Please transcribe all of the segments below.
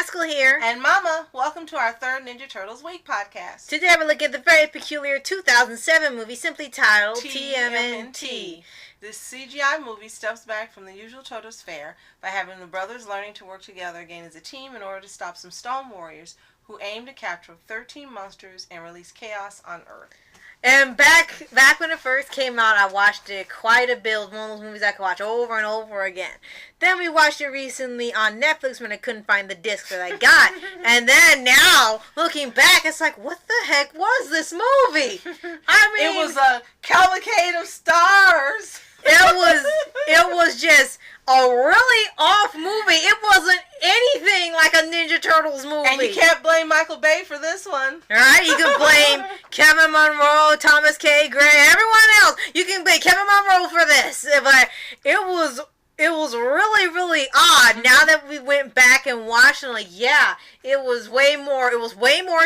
Haskell here. And Mama, welcome to our third Ninja Turtles Week podcast. Today we look at the very peculiar 2007 movie simply titled TMNT. This CGI movie steps back from the usual Turtles fare by having the brothers learning to work together again as a team in order to stop some stone warriors who aim to capture 13 monsters and release chaos on Earth. And back when it first came out, I watched it quite a bit. It was one of those movies I could watch over and over again. Then we watched it recently on Netflix when I couldn't find the disc that I got. And then now, looking back, it's like, what the heck was this movie? I mean, it was a cavalcade of stars. It was just a really off movie. It wasn't anything like a Ninja Turtles movie. And you can't blame Michael Bay for this one. Right? You can blame Kevin Monroe, Thomas K. Gray, everyone else. You can blame Kevin Monroe for this. But it was really, really odd. Now that we went back and watched it, like, yeah, it was way more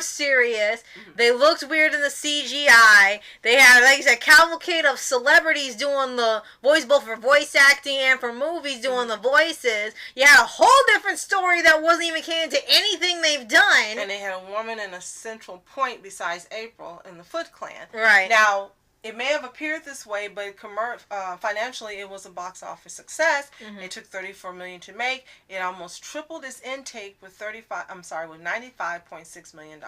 serious. They looked weird in the CGI. They had, like you said, cavalcade of celebrities doing the voice, both for voice acting and for movies doing the voices. You had a whole different story that wasn't even canon to anything they've done. And they had a woman in a central point besides April in the Foot Clan. Right. Now, it may have appered this way, but financially it was a box office success. It took $34 million to make. It almost tripled its intake with $95.6 million.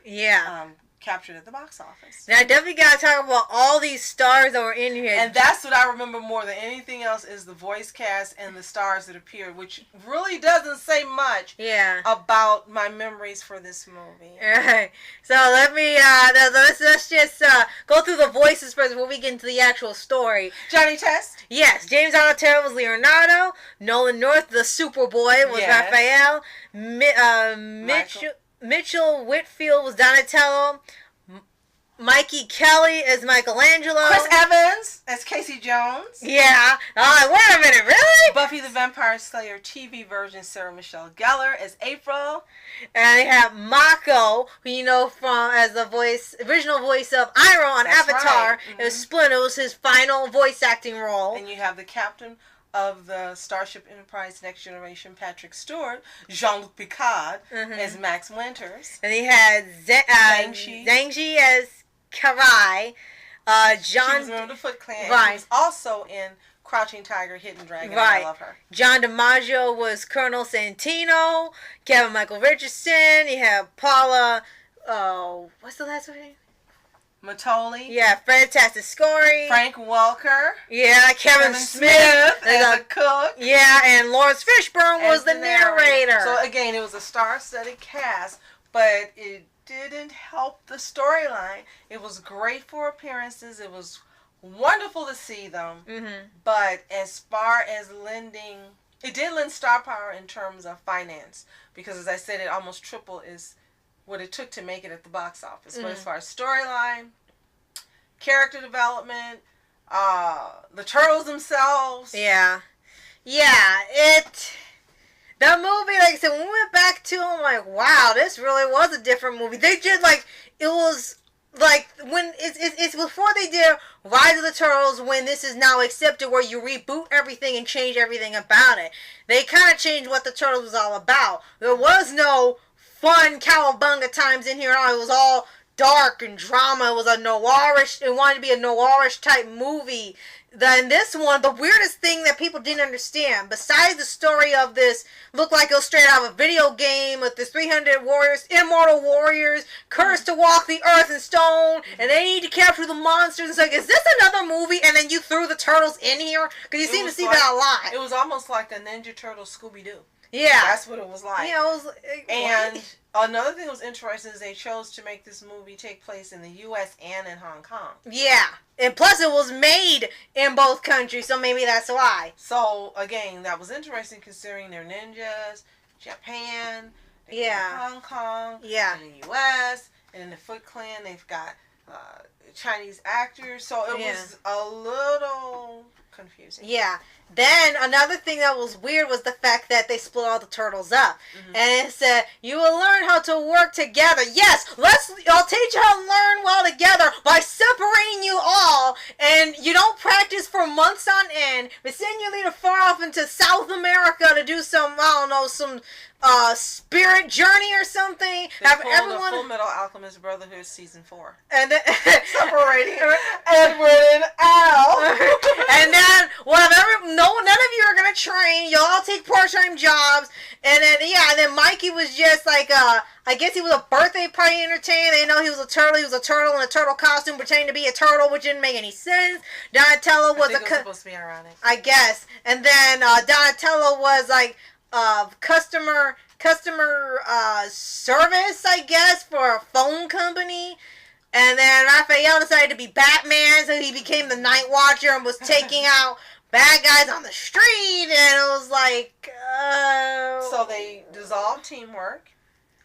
Yeah. Captured at the box office. Now, I definitely got to talk about all these stars that were in here. And that's what I remember more than anything else is the voice cast and the stars that appeared, which really doesn't say much about my memories for this movie. Right. So let's just go through the voices first before we get into the actual story. Johnny Test? Yes. James Donatello was Leonardo. Nolan North, the Superboy, was Raphael. Mitchell Whitfield was Donatello. Mikey Kelly as Michelangelo. Chris Evans as Casey Jones. Yeah. Wait a minute, really? Buffy the Vampire Slayer TV version Sarah Michelle Gellar as April. And they have Mako, who you know from as the original voice of Iroh on Avatar. Right. It was Splinter. It was his final voice acting role. And you have the captain of the Starship Enterprise Next Generation, Patrick Stewart, Jean-Luc Picard as Max Winters. And he had Zhang Ji as Karai. She was in the Foot Clan. Right. She was also in Crouching Tiger, Hidden Dragon. Right. I love her. John DiMaggio was Colonel Santino. Kevin Michael Richardson. You have Paula. What's the last name? Matoli. Yeah, Fred Tatasciore. Frank Welker. Yeah, Kevin Smith as a cook. Yeah, and Lawrence Fishburne was the narrator. So again, it was a star-studded cast, but it didn't help the storyline. It was great for appearances. It was wonderful to see them. But as far as it did lend star power in terms of finance, because as I said, it almost triple is what it took to make it at the box office. But as far as storyline, character development, the turtles themselves. The movie, like I said, when we went back to it, I'm like, wow, this really was a different movie. They did, like, it was, like, when, it's before they did Rise of the Turtles, when this is now accepted, where you reboot everything and change everything about it. They kind of changed what the Turtles was all about. There was no fun cowabunga times in here at all. It was all dark and drama. It was it wanted to be a noirish type movie. Then this one, the weirdest thing that people didn't understand, besides the story of this, looked like it was straight out of a video game with this 300 warriors, immortal warriors, cursed to walk the earth in stone, and they need to capture the monsters. It's like, is this another movie? And then you threw the turtles in here? Because you seem to see that a lot. It was almost like a Ninja Turtle Scooby-Doo. Yeah. That's what it was like. Yeah, and another thing that was interesting is they chose to make this movie take place in the U.S. and in Hong Kong. Yeah. And plus it was made in both countries, so maybe that's why. So, again, that was interesting considering they're ninjas, Japan, Hong Kong, in the U.S., and in the Foot Clan they've got Chinese actors. So it was a little confusing. Yeah. Then another thing that was weird was the fact that they split all the turtles up. And it said, you will learn how to work together. Yes, I'll teach you how to learn well together by separating you all. And you don't practice for months on end, but send your leader far off into South America to do some spirit journey or something. They have everyone. The Full Metal Alchemist Brotherhood season 4, and then separating Edward and Al. And then none of you are gonna train. You all take part-time jobs, and then Mikey was just like I guess he was a birthday party entertainer. They know he was a turtle. He was a turtle in a turtle costume, pretending to be a turtle, which didn't make any sense. Donatello was it was supposed to be ironic, I guess. And then Donatello was like customer service, I guess, for a phone company. And then Raphael decided to be Batman, so he became the Night Watcher and was taking out bad guys on the street. And it was like, so they dissolved teamwork.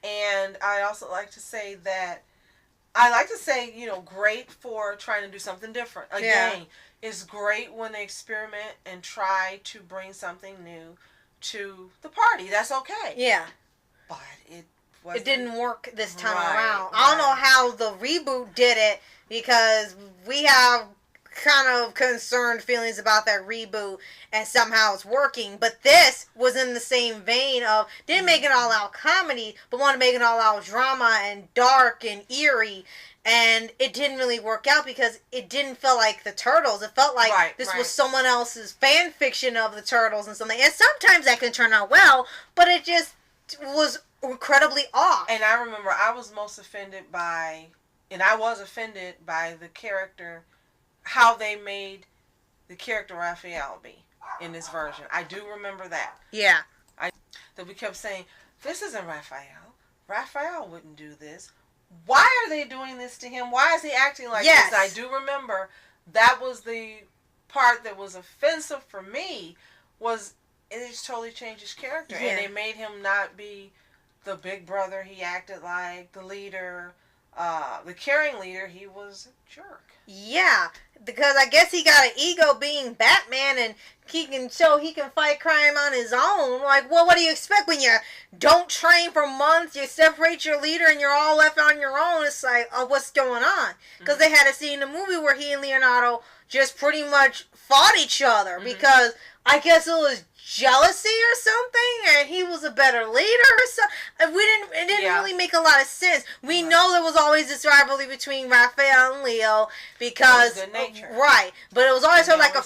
And I also like to say that great for trying to do something different. Again, it's great when they experiment and try to bring something new to the party. That's okay. Yeah. But it didn't work this time around. I don't know how the reboot did it, because we have kind of concerned feelings about that reboot, and somehow it's working. But this was in the same vein of didn't make an all-out comedy, but wanted to make an all-out drama and dark and eerie. And it didn't really work out because it didn't feel like the Turtles. It felt like this was someone else's fan fiction of the Turtles and something. And sometimes that can turn out well, but it just was incredibly off. And I remember I was most offended by the character, how they made the character Raphael be in this version. I do remember that. Yeah. That we kept saying, this isn't Raphael. Raphael wouldn't do this. Why are they doing this to him? Why is he acting like this? I do remember that was the part that was offensive for me, was it just totally changed his character. Yeah. And they made him not be the big brother he acted like, the leader, the caring leader. He was a jerk. Yeah, because I guess he got an ego being Batman, and he can fight crime on his own. Like, well, what do you expect when you don't train for months, you separate your leader, and you're all left on your own? It's like, oh, what's going on? Because they had a scene in the movie where he and Leonardo just pretty much fought each other, because I guess it was jealousy or something, and he was a better leader or something. It didn't really make a lot of sense. We know there was always this rivalry between Raphael and Leo because good nature. Right, but it was always sort of like a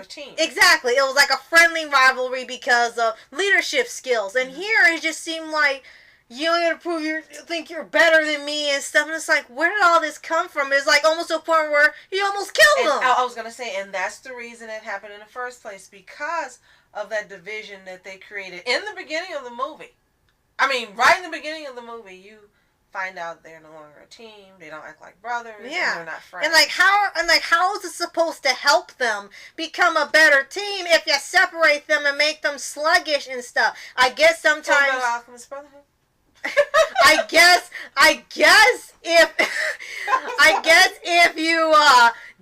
team. Exactly, it was like a friendly rivalry because of leadership skills. And here it just seemed like you gotta prove you think you're better than me and stuff. And it's like, where did all this come from? It's like almost to a point where he almost killed him. I was gonna say, and that's the reason it happened in the first place, because of that division that they created in the beginning of the movie. I mean, right in the beginning of the movie, you find out they're no longer a team. They don't act like brothers. Yeah, and they're not friends. And how is it supposed to help them become a better team if you separate them and make them sluggish and stuff? I guess sometimes. Full Metal Alchemist Brotherhood. I guess if you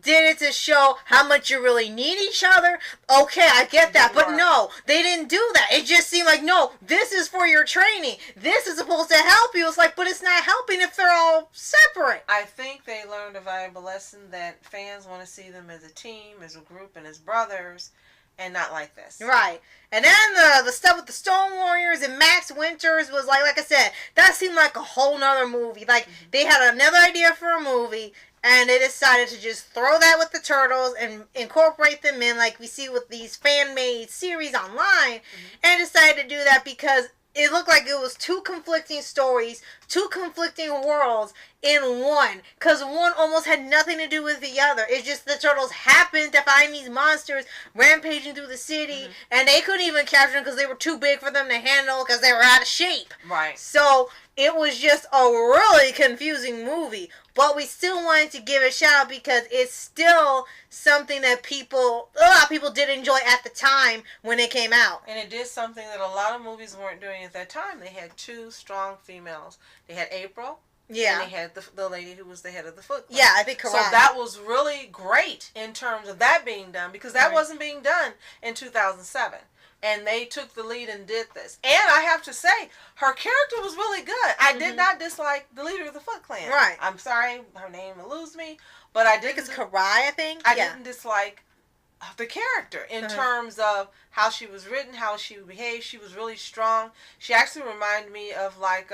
did it to show how much you really need each other, okay, I get that. But no, they didn't do that. It just seemed like, no, this is for your training. This is supposed to help you. It's like, but it's not helping if they're all separate. I think they learned a valuable lesson that fans want to see them as a team, as a group, and as brothers, and not like this. Right. And then the stuff with the Stone Warriors and Max Winters was like I said, that seemed like a whole nother movie. Like, they had another idea for a movie, and they decided to just throw that with the Turtles and incorporate them in, like we see with these fan-made series online, and decided to do that because it looked like it was two conflicting stories, two conflicting worlds in one. Because one almost had nothing to do with the other. It's just the Turtles happened to find these monsters rampaging through the city, and they couldn't even capture them because they were too big for them to handle because they were out of shape. Right. So it was just a really confusing movie. But we still wanted to give it a shout out because it's still something that a lot of people did enjoy at the time when it came out. And it did something that a lot of movies weren't doing at that time. They had two strong females. They had April. Yeah. And they had the lady who was the head of the Foot Clan. Yeah, I think correct. So that was really great in terms of that being done, because that wasn't being done in 2007. And they took the lead and did this. And I have to say, her character was really good. I did not dislike the leader of the Foot Clan. Right. I'm sorry, her name eludes me, but I did. It's Karai, I think. I didn't dislike the character in terms of how she was written, how she behaved. She was really strong. She actually reminded me of like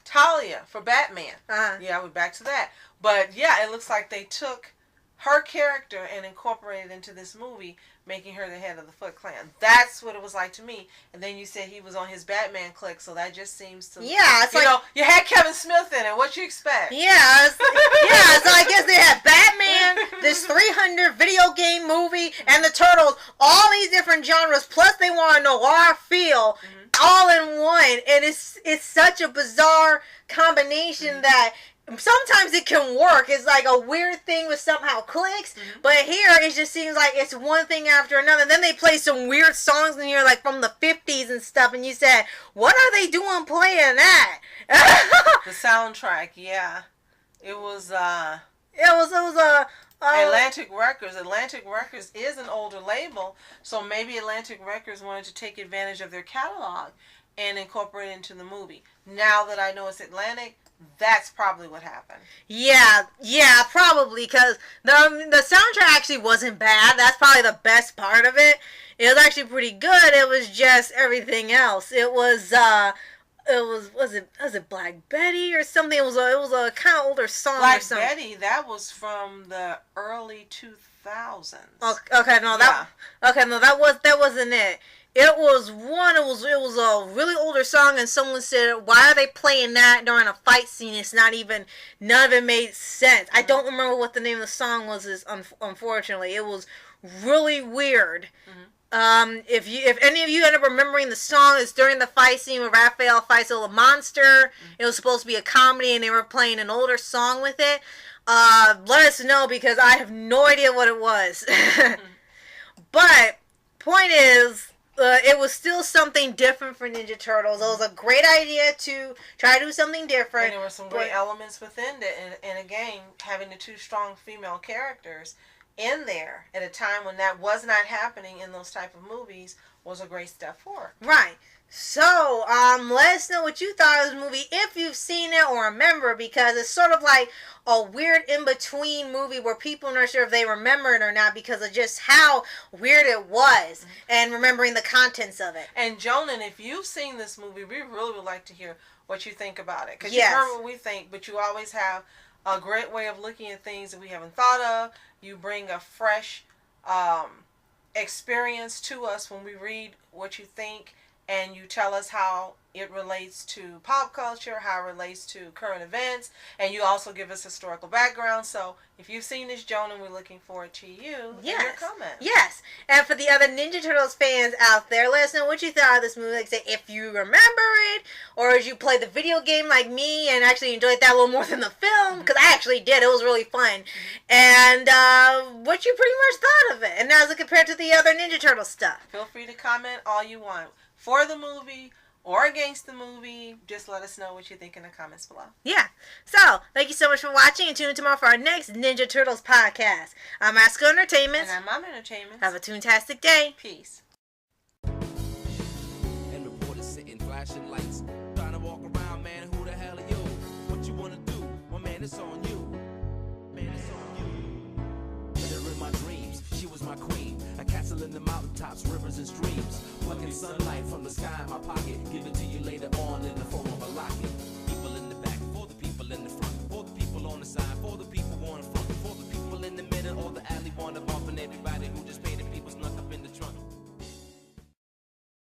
Talia for Batman. Yeah, we're back to that. But yeah, it looks like they took her character and incorporated it into this movie, making her the head of the Foot Clan. That's what it was like to me. And then you said he was on his Batman clique, so that just seems to... Yeah, it's you know, you had Kevin Smith in it. What you expect? Yeah, so I guess they had Batman, this 300 video game movie, and the Turtles, all these different genres, plus they want a noir feel, all in one. And it's such a bizarre combination that... Sometimes it can work. It's like a weird thing that somehow clicks. But here, it just seems like it's one thing after another. Then they play some weird songs in here, like from the 50s and stuff. And you said, what are they doing playing that? The soundtrack, yeah. It was Atlantic Records. Atlantic Records is an older label. So maybe Atlantic Records wanted to take advantage of their catalog and incorporate it into the movie. Now that I know it's Atlantic, that's probably what happened. Yeah, probably, because the soundtrack actually wasn't bad. That's probably the best part of it. It was actually pretty good. It was just everything else. It was was it Black Betty or something? It was a kind of older song. Black Betty, that was from the early 2000s. Okay, no, that wasn't it. It was a really older song, and someone said, why are they playing that during a fight scene? None of it made sense. I don't remember what the name of the song was, unfortunately. It was really weird. If any of you end up remembering the song, it's during the fight scene where Raphael fights a monster. It was supposed to be a comedy, and they were playing an older song with it. Let us know, because I have no idea what it was. But, point is... it was still something different for Ninja Turtles. It was a great idea to try to do something different. And there were some great elements within it. And again, having the two strong female characters in there at a time when that was not happening in those type of movies was a great step forward. Right. So, let us know what you thought of this movie, if you've seen it or remember, because it's sort of like a weird in-between movie where people are not sure if they remember it or not because of just how weird it was and remembering the contents of it. And Jonan, if you've seen this movie, we really would like to hear what you think about it. Because you heard what we think, but you always have a great way of looking at things that we haven't thought of. You bring a fresh experience to us when we read what you think. And you tell us how it relates to pop culture, how it relates to current events, and you also give us historical background. So if you've seen this, Joan, and we're looking forward to you and your comments. Yes. And for the other Ninja Turtles fans out there, let us know what you thought of this movie. Like, say, if you remember it, or as you played the video game like me and actually enjoyed that a little more than the film, because I actually did. It was really fun. And what you pretty much thought of it. And how's it compared to the other Ninja Turtle stuff? Feel free to comment all you want. For the movie or against the movie, just let us know what you think in the comments below. Yeah. So, thank you so much for watching, and tune in tomorrow for our next Ninja Turtles podcast. I'm Asco Entertainment. And I'm Mom Entertainment. Have a toontastic day. Peace. And reporters sitting, flashing lights, trying to walk around, man, who the hell are you? What you want to do? Well, man, it's on you. Man, it's on you. Met her in my dreams, she was my queen. A castle in the mountaintops, rivers and streams. Plucking sunlight from the sky in my pocket. Give it to you later on in the form of a locket.